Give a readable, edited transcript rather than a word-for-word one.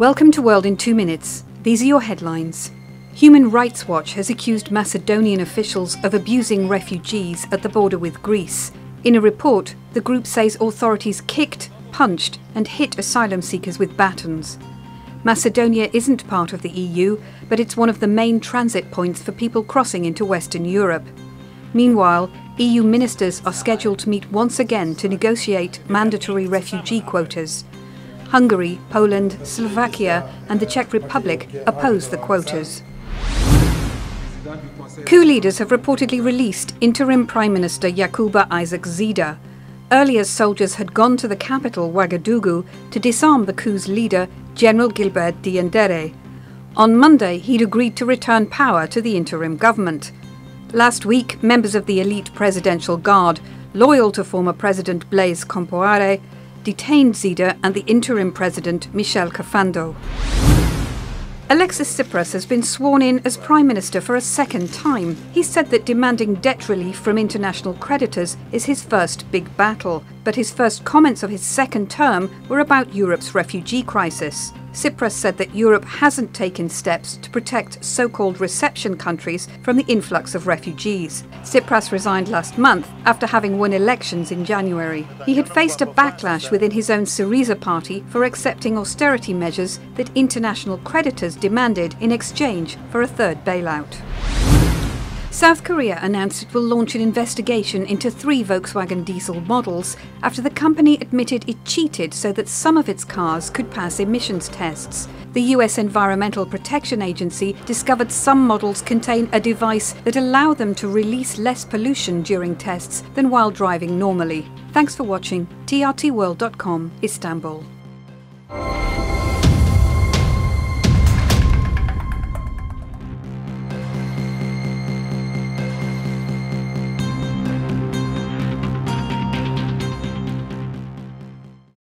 Welcome to World in 2 Minutes. These are your headlines. Human Rights Watch has accused Macedonian officials of abusing refugees at the border with Greece. In a report, the group says authorities kicked, punched and hit asylum seekers with batons. Macedonia isn't part of the EU, but it's one of the main transit points for people crossing into Western Europe. Meanwhile, EU ministers are scheduled to meet once again to negotiate mandatory refugee quotas. Hungary, Poland, Slovakia and the Czech Republic oppose the quotas. Coup leaders have reportedly released Interim Prime Minister Yacouba Zida. Earlier, soldiers had gone to the capital, Ouagadougou, to disarm the coup's leader, General Gilbert Diendere. On Monday, he'd agreed to return power to the interim government. Last week, members of the elite presidential guard, loyal to former President Blaise Compaore, detained Zida and the interim president, Michel Kafando. Alexis Tsipras has been sworn in as Prime Minister for a second time. He said that demanding debt relief from international creditors is his first big battle, but his first comments of his second term were about Europe's refugee crisis. Tsipras said that Europe hasn't taken steps to protect so-called reception countries from the influx of refugees. Tsipras resigned last month after having won elections in January. He had faced a backlash within his own Syriza party for accepting austerity measures that international creditors demanded in exchange for a third bailout. South Korea announced it will launch an investigation into 3 Volkswagen diesel models after the company admitted it cheated so that some of its cars could pass emissions tests. The US Environmental Protection Agency discovered some models contain a device that allow them to release less pollution during tests than while driving normally. Thanks for watching. TRTworld.com, Istanbul.